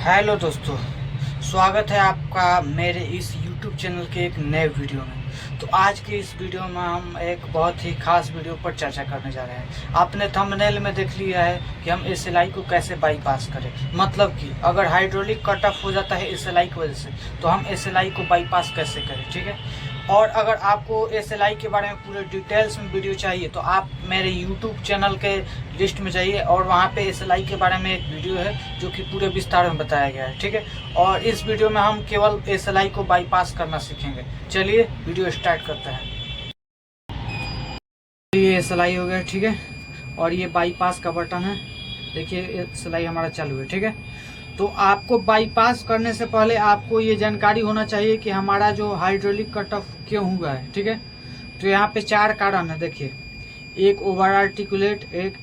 Hello दोस्तों, स्वागत है आपका मेरे इस YouTube चैनल के एक नए वीडियो में। तो आज के इस वीडियो में हम एक बहुत ही खास वीडियो पर चर्चा करने जा रहे हैं। आपने थंबनेल में देख लिया है कि हम SLI को कैसे बाईपास करें। मतलब कि अगर हाइड्रोलिक कट ऑफ हो जाता है SLI की वजह से, तो हम SLI को बाईपास कैसे करें, ठीक है। और अगर आपको SLI के बारे में पूरे डिटेल्स में वीडियो चाहिए तो आप मेरे YouTube चैनल के लिस्ट में जाइए और वहाँ पे SLI के बारे में एक वीडियो है जो कि पूरे विस्तार में बताया गया है, ठीक है। और इस वीडियो में हम केवल SLI को बाईपास करना सीखेंगे। चलिए वीडियो स्टार्ट करते हैं। ये SLI हो गया, ठीक है। और ये बाईपास का बटन है, देखिए SLI हमारा चालू है, ठीक है। तो आपको बाईपास करने से पहले आपको ये जानकारी होना चाहिए कि हमारा जो हाइड्रोलिक कट ऑफ क्यों हुआ है, ठीक है। तो यहाँ पे 4 कारण है, देखिए। एक ओवर आर्टिकुलेट, एक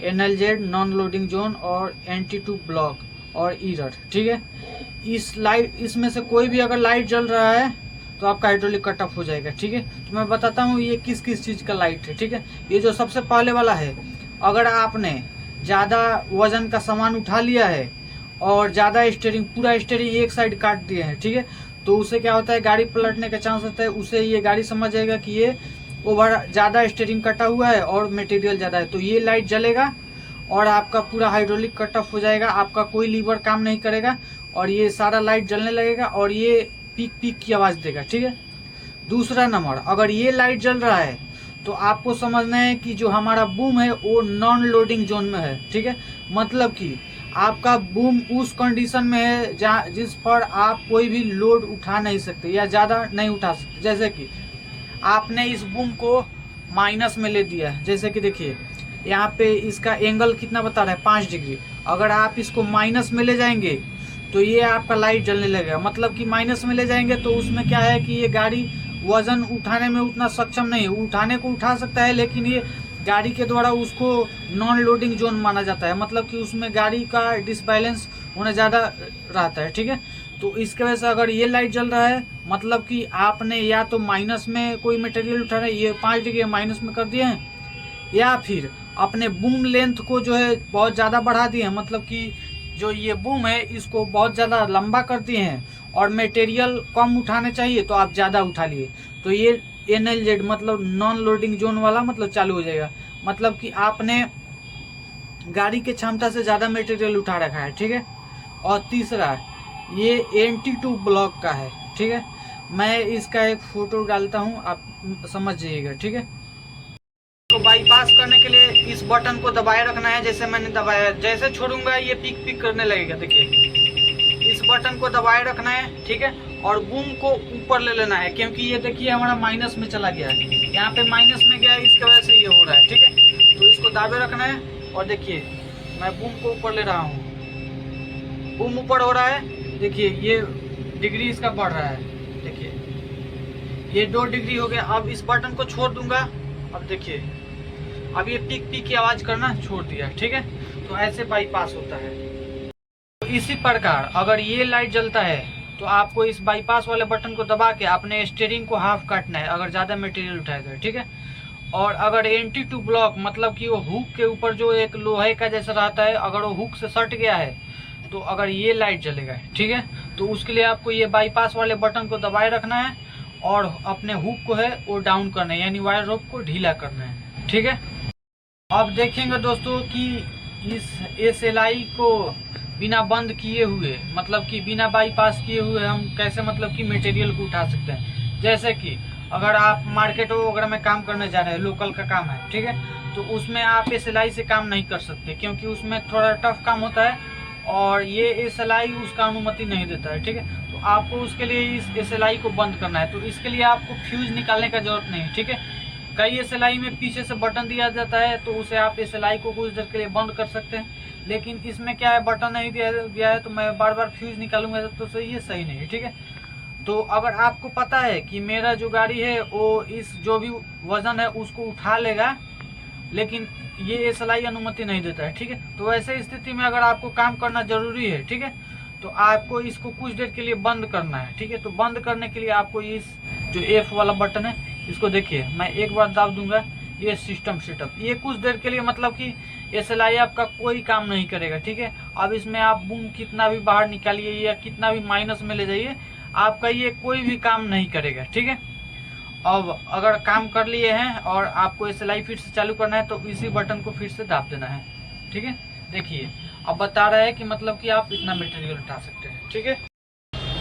NLZ नॉन लोडिंग जोन और NT2 ब्लॉक और एरर, ठीक है। इसमें से कोई भी अगर लाइट जल रहा है तो आपका हाइड्रोलिक कट ऑफ हो जाएगा, ठीक है। तो मैं बताता हूँ ये किस किस चीज़ का लाइट है, ठीक है। ये जो सबसे पहले वाला है, अगर आपने ज़्यादा वजन का सामान उठा लिया है और ज़्यादा स्टीयरिंग, पूरा स्टीयरिंग एक साइड काट दिए हैं, ठीक है, तो उससे क्या होता है, गाड़ी पलटने का चांस होता है। उसे ये गाड़ी समझ जाएगा कि ये ओवर ज़्यादा स्टीयरिंग कटा हुआ है और मटेरियल ज़्यादा है, तो ये लाइट जलेगा और आपका पूरा हाइड्रोलिक कट ऑफ हो जाएगा। आपका कोई लीवर काम नहीं करेगा और ये सारा लाइट जलने लगेगा और ये पीक पीक की आवाज़ देगा, ठीक है। दूसरा नंबर, अगर ये लाइट जल रहा है तो आपको समझना है कि जो हमारा बूम है वो नॉन लोडिंग जोन में है, ठीक है। मतलब कि आपका बूम उस कंडीशन में है जहाँ जिस पर आप कोई भी लोड उठा नहीं सकते या ज़्यादा नहीं उठा सकते। जैसे कि आपने इस बूम को माइनस में ले दिया है, जैसे कि देखिए यहाँ पे इसका एंगल कितना बता रहा है, 5 डिग्री। अगर आप इसको माइनस में ले जाएंगे तो ये आपका लाइट जलने लगेगा। मतलब कि माइनस में ले जाएंगे तो उसमें क्या है कि ये गाड़ी वजन उठाने में उतना सक्षम नहीं है। उठाने को उठा सकता है लेकिन ये गाड़ी के द्वारा उसको नॉन लोडिंग जोन माना जाता है। मतलब कि उसमें गाड़ी का डिसबैलेंस होना ज़्यादा रहता है, ठीक है। तो इसके वजह से अगर ये लाइट जल रहा है मतलब कि आपने या तो माइनस में कोई मटेरियल उठा रहा है, ये 5 डिग्री माइनस में कर दिए हैं, या फिर अपने बूम लेंथ को जो है बहुत ज़्यादा बढ़ा दिए हैं। मतलब कि जो ये बूम है इसको बहुत ज़्यादा लंबा कर दिए हैं और मटेरियल कम उठाने चाहिए तो आप ज़्यादा उठा लिए, तो ये NLZ मतलब नॉन लोडिंग जोन वाला मतलब चालू हो जाएगा। मतलब कि आपने गाड़ी के क्षमता से ज़्यादा मटेरियल उठा रखा है, ठीक है। और तीसरा, ये NT2 ब्लॉक का है, ठीक है। मैं इसका एक फ़ोटो डालता हूँ, आप समझ जाइएगा, ठीक है। तो बाईपास करने के लिए इस बटन को दबाए रखना है, जैसे मैंने दबाया। जैसे छोड़ूंगा ये पिक पिक करने लगेगा, देखिए। इस बटन को दबाए रखना है, ठीक है। और बूम को ऊपर ले लेना है, क्योंकि ये देखिए हमारा माइनस में चला गया है, यहाँ पे माइनस में गया है, इसकी वजह से ये हो रहा है, ठीक है। तो इसको दाबे रखना है और देखिए मैं बूम को ऊपर ले रहा हूँ। बूम ऊपर हो रहा है, देखिए ये डिग्री इसका बढ़ रहा है, देखिए ये 2 डिग्री हो गया। अब इस बटन को छोड़ दूंगा, अब देखिए अब ये पीक पीक की आवाज़ करना छोड़ दिया, ठीक है। तो ऐसे बाईपास होता है। तो इसी प्रकार अगर ये लाइट जलता है तो आपको इस बाईपास वाले बटन को दबा के अपने स्टीयरिंग को हाफ काटना है, अगर ज़्यादा मटेरियल उठाएगा, ठीक है। और अगर NT2 ब्लॉक मतलब कि वो हुक के ऊपर जो एक लोहे का जैसा रहता है, अगर वो हुक से सट गया है तो अगर ये लाइट जलेगा, ठीक है। तो उसके लिए आपको ये बाईपास वाले बटन को दबाए रखना है और अपने हुक को है वो डाउन करना है, यानी वायर रोप को ढीला करना है, ठीक है। अब देखेंगे दोस्तों कि इस SLI को बिना बंद किए हुए, मतलब कि बिना बाईपास किए हुए हम कैसे मतलब कि मटेरियल को उठा सकते हैं। जैसे कि अगर आप मार्केट वगैरह में काम करने जा रहे हैं, लोकल का काम है, ठीक है, तो उसमें आप SLI से काम नहीं कर सकते, क्योंकि उसमें थोड़ा टफ काम होता है और ये SLI उसका अनुमति नहीं देता है, ठीक है। तो आपको उसके लिए इस SLI को बंद करना है। तो इसके लिए आपको फ्यूज निकालने का जरूरत नहीं है, ठीक है। कई SLI में पीछे से बटन दिया जाता है तो उसे आप SLI को कुछ देर के लिए बंद कर सकते हैं, लेकिन इसमें क्या है, बटन नहीं दिया गया है तो मैं बार बार फ्यूज निकालूंगा तो ये सही नहीं है, ठीक है। तो अगर आपको पता है कि मेरा जो गाड़ी है वो इस जो भी वजन है उसको उठा लेगा, लेकिन ये SLI अनुमति नहीं देता है, ठीक है, तो ऐसे स्थिति में अगर आपको काम करना जरूरी है, ठीक है, तो आपको इसको कुछ देर के लिए बंद करना है, ठीक है। तो बंद करने के लिए आपको इस जो F वाला बटन है इसको देखिए, मैं एक बार दाब दूंगा, ये सिस्टम सेटअप, ये कुछ देर के लिए मतलब कि ये सिलाई आपका कोई काम नहीं करेगा, ठीक है। अब इसमें आप बूम कितना भी बाहर निकालिए या कितना भी माइनस में ले जाइए, आपका ये कोई भी काम नहीं करेगा, ठीक है। अब अगर काम कर लिए हैं और आपको ये सिलाई फिर से चालू करना है तो इसी बटन को फिर से दाब देना है, ठीक है। देखिए अब बता रहा है कि मतलब कि आप इतना मटेरियल उठा सकते हैं, ठीक है।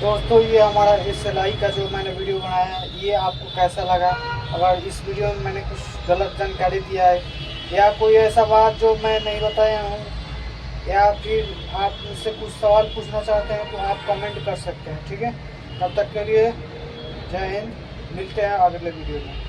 दोस्तों ये हमारा इस सिलाई का जो मैंने वीडियो बनाया है, ये आपको कैसा लगा? अगर इस वीडियो में मैंने कुछ गलत जानकारी दिया है या कोई ऐसा बात जो मैं नहीं बताया हूँ, या फिर आप मुझसे कुछ सवाल पूछना चाहते हैं तो आप कमेंट कर सकते हैं, ठीक है। तब तक के लिए जय हिंद, मिलते हैं अगले वीडियो में।